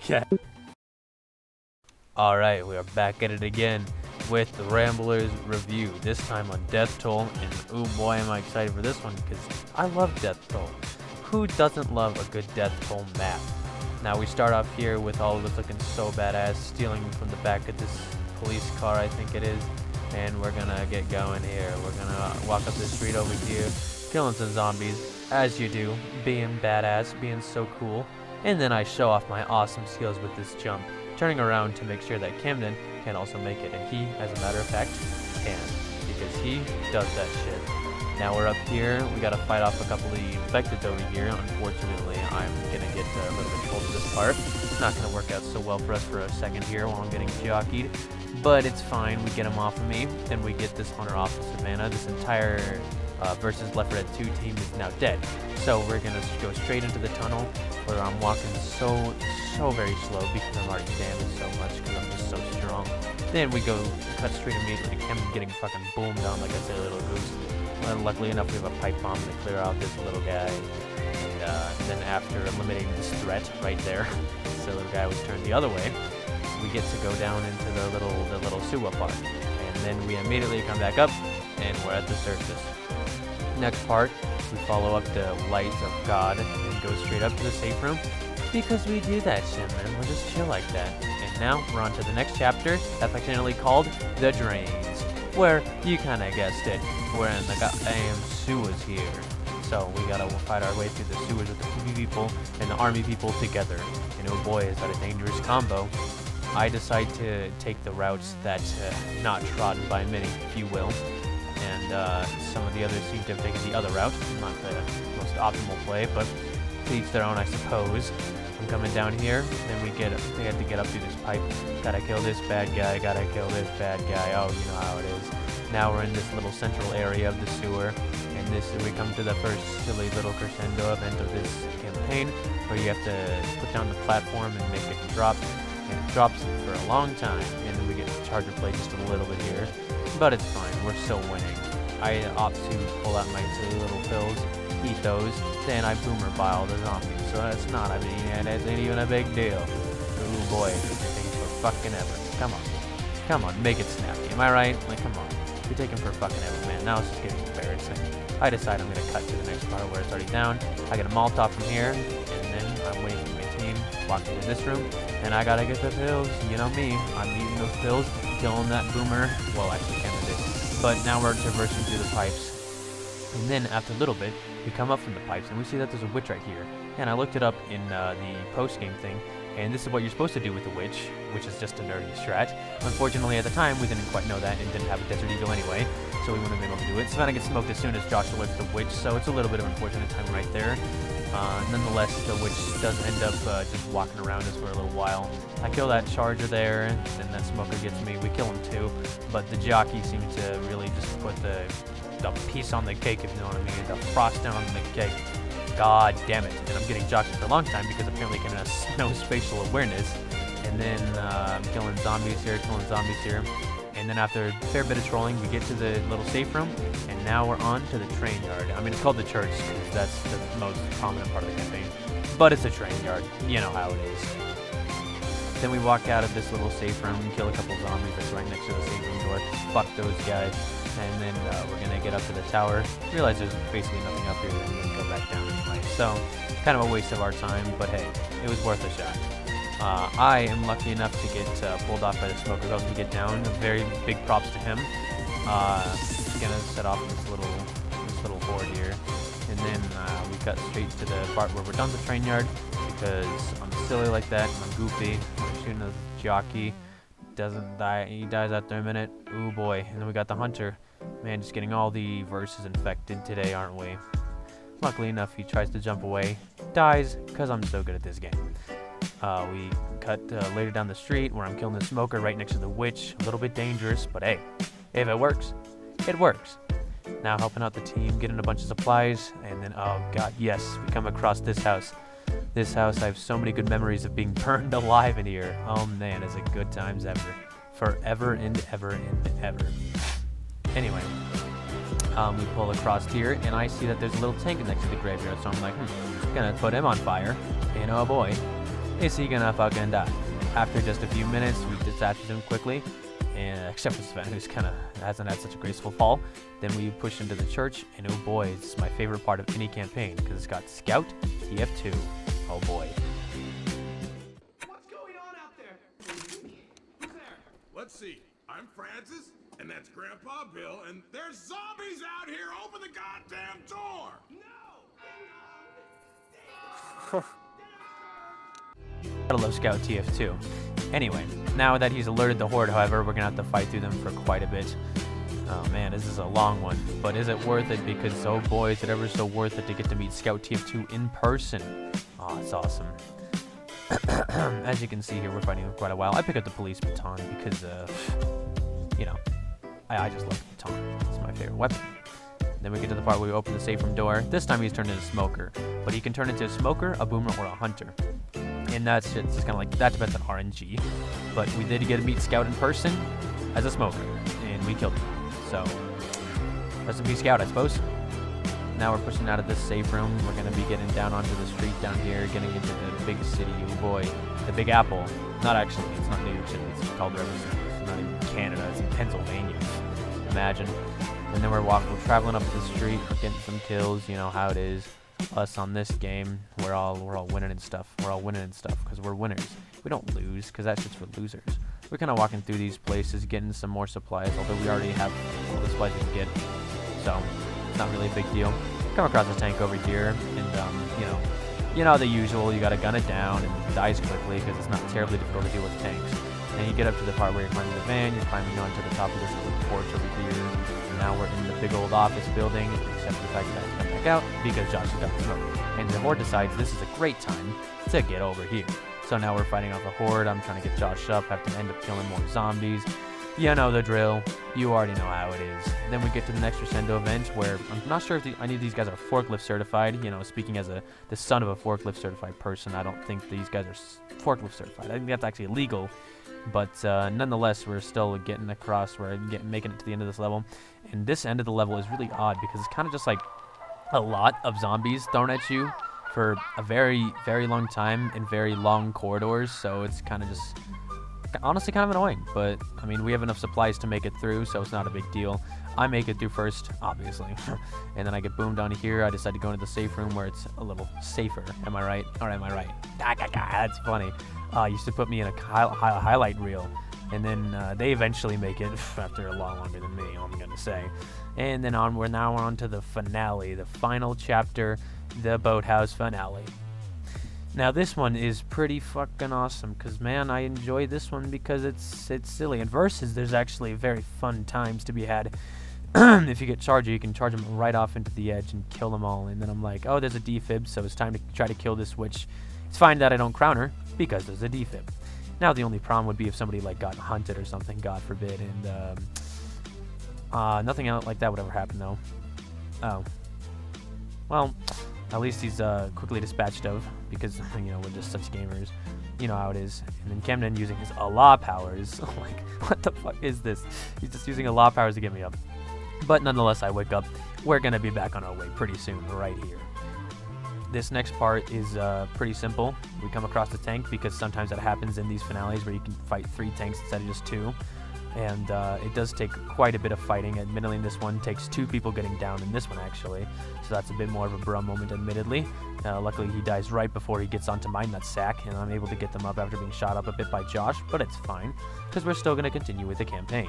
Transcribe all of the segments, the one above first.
Yeah. Alright, we are back at it again with the Rambler's review, this time on Death Toll, and oh boy am I excited for this one because I love Death Toll. Who doesn't love a good Death Toll map? Now we start off here with all of us looking so badass, stealing from the back of this police car, I think it is, and we're gonna get going here. We're gonna walk up the street over here, killing some zombies, as you do, being badass, being so cool, and then I show off my awesome skills with this jump, turning around to make sure that Camden can also make it, and he, as a matter of fact, can, because he does that shit. Now we're up here, we gotta fight off a couple of the infected over here. Unfortunately, I'm gonna get a little bit cold to this part. It's not gonna work out so well for us for a second here while I'm getting jockeyed, but it's fine, we get him off of me, and we get this hunter off of Savannah. This entire versus Left 4 Dead 2 team is now dead. So we're gonna go straight into the tunnel where I'm walking so very slow because I'm already damaged so much because I'm just so strong. Then we go cut straight immediately to Camden getting fucking boomed on like I say, little goose. Luckily enough, we have a pipe bomb to clear out this little guy. And then after eliminating this threat right there, this little guy was turned the other way. We get to go down into the little sewer part, and then we immediately come back up, and we're at the surface. Next part, we follow up the light of God and go straight up to the safe room because we do that shit, man. We're just chill like that. And now we're on to the next chapter, affectionately called The Drains, where you kind of guessed it, we're in the goddamn sewers here. So we gotta fight our way through the sewers with the PvP people and the army people together. And oh boy, is that a dangerous combo. I decide to take the routes that not trodden by many, if you will. And some of the others seem to have taken the other route. Not the most optimal play, but to each their own, I suppose. I'm coming down here, then we had to get up through this pipe. Gotta kill this bad guy, gotta kill this bad guy. Oh, you know how it is. Now we're in this little central area of the sewer, and we come to the first silly little crescendo event of this campaign, where you have to put down the platform and make it drop, and it drops for a long time, and then we get the charger play just a little bit here, but it's fine, we're still winning. I opt to pull out my silly little pills, eat those, then I boomer bile the zombies, so that's not, it ain't even a big deal. Ooh boy, you're taking for fucking ever. Come on, make it snappy, am I right? Like, come on. You're taking for fucking ever, man. Now it's just getting embarrassing. I decide I'm gonna cut to the next part where it's already down. I get a Molotov from here, and then I'm waiting for my team, walking into this room, and I gotta get the pills. You know me, I'm eating those pills, killing that boomer. Well, actually, can't do this. But now we're traversing through the pipes. And then after a little bit, we come up from the pipes, and we see that there's a witch right here. And I looked it up in the post-game thing, and this is what you're supposed to do with the witch, which is just a nerdy strat. Unfortunately, at the time, we didn't quite know that and didn't have a Desert Eagle anyway, so we wouldn't have been able to do it. Savannah gets smoked as soon as Josh alerts the witch, so it's a little bit of unfortunate timing right there. Nonetheless, the witch does end up just walking around us for a little while. I kill that charger there, and then that smoker gets me. We kill him too, but the jockey seems to really just put the piece on the cake, if you know what I mean, the frosting on the cake. God damn it. And I'm getting jockeyed for a long time because apparently Camden has no spatial awareness. And then I'm killing zombies here. And then after a fair bit of trolling, we get to the little safe room, and now we're on to the train yard. I mean, it's called the church because that's the most prominent part of the campaign. But it's a train yard. You know how it is. Then we walk out of this little safe room and kill a couple zombies that's right next to the safe room door. Fuck those guys. And then we're gonna get up to the tower. Realize there's basically nothing up here, and then go back down anyway. So, kind of a waste of our time, but hey, it was worth a shot. I am lucky enough to get pulled off by the smoker helps me get down. Very big props to him. Just gonna set off this little horde here, and then we cut straight to the part where we're done with the train yard because I'm silly like that. And I'm goofy. I'm shooting a jockey. Doesn't die. He dies after a minute. Ooh boy. And then we got the hunter. Man, just getting all the verses infected today, aren't we? Luckily enough, he tries to jump away. Dies, because I'm so good at this game. We cut later down the street where I'm killing the smoker right next to the witch. A little bit dangerous, but hey, if it works, it works. Now helping out the team, getting a bunch of supplies, and then, oh god, yes, we come across this house. This house, I have so many good memories of being burned alive in here. Oh man, is it good times ever. Forever and ever and ever. Anyway, we pull across here, and I see that there's a little tank next to the graveyard, so I'm like, gonna put him on fire. And oh boy, is he gonna fucking die? After just a few minutes, we dispatches him quickly, and except for Sven, who's kind of hasn't had such a graceful fall. Then we push into the church, and oh boy, it's my favorite part of any campaign because it's got Scout TF2. Oh boy. What's going on out there? Who's there? Let's see. I'm Francis, and that's Grandpa Bill, and there's zombies out here. Open the goddamn door! No! Gotta love Scout TF2. Anyway, now that he's alerted the Horde, however, we're gonna have to fight through them for quite a bit. Oh man, this is a long one, but is it worth it? Because oh boy, is it ever so worth it to get to meet Scout TF2 in person. Oh, it's awesome. As you can see here, we're fighting for quite a while. I pick up the police baton because, you know, I just love the baton. It's my favorite weapon. Then we get to the part where we open the safe room door. This time he's turned into a smoker, but he can turn into a smoker, a boomer, or a hunter. And that's just kind of like, that depends on RNG. But we did get to meet Scout in person as a smoker, and we killed him. So, rest in peace, Scout, I suppose. Now we're pushing out of this safe room. We're going to be getting down onto the street down here, getting into the big city. Oh boy, the Big Apple. Not actually, it's not New York City. It's called River City. It's not even Canada. It's in Pennsylvania. Imagine. And then we're traveling up the street, getting some kills. You know how it is. Us on this game, we're all winning and stuff. We're all winning and stuff because we're winners. We don't lose because that's just for losers. We're kind of walking through these places, getting some more supplies, although we already have all the supplies we can get. So it's not really a big deal. Come across a tank over here, and you know the usual. You gotta gun it down and it dies quickly because it's not terribly difficult to deal with tanks. And you get up to the part where you're climbing the van, you're climbing onto the top of this little porch over here. And now we're in the big old office building, except for the fact that I have to come back out because Josh is done smoking. And the Horde decides this is a great time to get over here. So now we're fighting off a Horde. I'm trying to get Josh up, have to end up killing more zombies. You know the drill. You already know how it is. Then we get to the next Crescendo event where I'm not sure if any of these guys are forklift certified. You know, speaking as the son of a forklift certified person, I don't think these guys are forklift certified. I think that's actually illegal. But nonetheless, we're still getting across. We're making it to the end of this level. And this end of the level is really odd because it's kind of just like a lot of zombies thrown at you for a very, very long time in very long corridors. So it's kind of just honestly kind of annoying. But, I mean, we have enough supplies to make it through, so it's not a big deal. I make it through first, obviously. And then I get boomed on here. I decide to go into the safe room where it's a little safer. Am I right? Or am I right? That's funny. Used to put me in a highlight reel. And then they eventually make it after a lot longer than me, I'm going to say. And then we're now on to the finale, the final chapter, the boathouse finale. Now this one is pretty fucking awesome because, man, I enjoy this one because it's silly. In Versus, there's actually very fun times to be had. If you get Charger, you can charge them right off into the edge and kill them all. And then I'm like, oh, there's a defib, so it's time to try to kill this witch. It's fine that I don't crown her because there's a defib. Now the only problem would be if somebody like got hunted or something, God forbid, and nothing else like that would ever happen though. Oh, well, at least he's quickly dispatched of because you know we're just such gamers. You know how it is. And then Camden using his Allah powers. Like, what the fuck is this? He's just using Allah powers to get me up. But nonetheless, I wake up. We're gonna be back on our way pretty soon, right here. This next part is pretty simple. We come across the tank because sometimes that happens in these finales where you can fight 3 tanks instead of just 2. And it does take quite a bit of fighting. Admittedly, this one takes 2 people getting down in this one, actually. So that's a bit more of a bruh moment, admittedly. Luckily, he dies right before he gets onto my nutsack, and I'm able to get them up after being shot up a bit by Josh. But it's fine, because we're still going to continue with the campaign.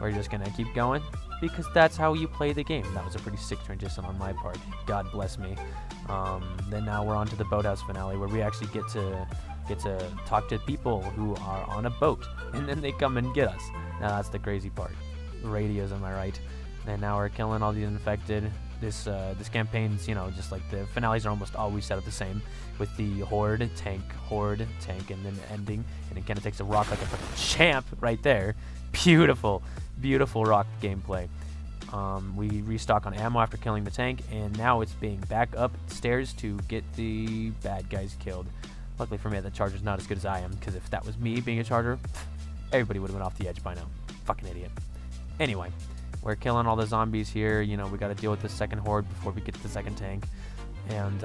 We're just going to keep going, because that's how you play the game. That was a pretty sick transition on my part. God bless me. Then now we're on to the boathouse finale, where we actually get to talk to people who are on a boat, and then they come and get us. Now that's the crazy part. Radios, am I right? And now we're killing all the infected. This campaign's, you know, just like the finales are almost always set up the same, with the horde, tank, and then ending, and it kind of takes a rock like a fucking champ right there. Beautiful, beautiful rock gameplay. We restock on ammo after killing the tank, and now it's being back upstairs to get the bad guys killed. Luckily for me, the Charger's not as good as I am, because if that was me being a Charger, everybody would have went off the edge by now. Fucking idiot. Anyway, we're killing all the zombies here. You know, we got to deal with the second horde before we get to the second tank. And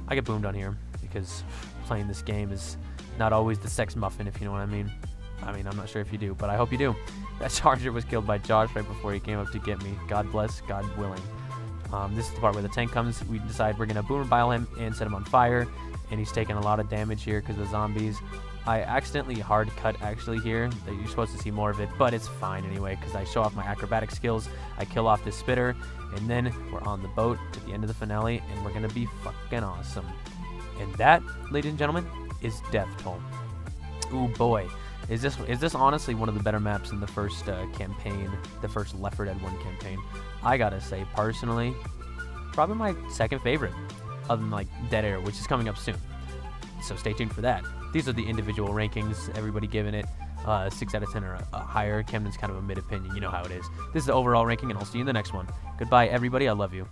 I get boomed on here because playing this game is not always the sex muffin, if you know what I mean. I'm not sure if you do, but I hope you do. That Charger was killed by Josh right before he came up to get me. God bless, God willing. This is the part where the tank comes. We decide we're going to boomer bile him and set him on fire, and he's taking a lot of damage here because of the zombies. I accidentally hard cut actually here. That you're supposed to see more of it, but it's fine anyway because I show off my acrobatic skills. I kill off this spitter, and then we're on the boat to the end of the finale, and we're gonna be fucking awesome. And that, ladies and gentlemen, is Death Toll. Ooh boy, is this honestly one of the better maps in the first campaign, the first Left 4 Dead 1 campaign? I gotta say, personally, probably my second favorite, other than like Dead Air, which is coming up soon. So stay tuned for that. These are the individual rankings, everybody giving it 6 out of 10 or higher. Camden's kind of a mid opinion, you know how it is. This is the overall ranking, and I'll see you in the next one. Goodbye, everybody. I love you.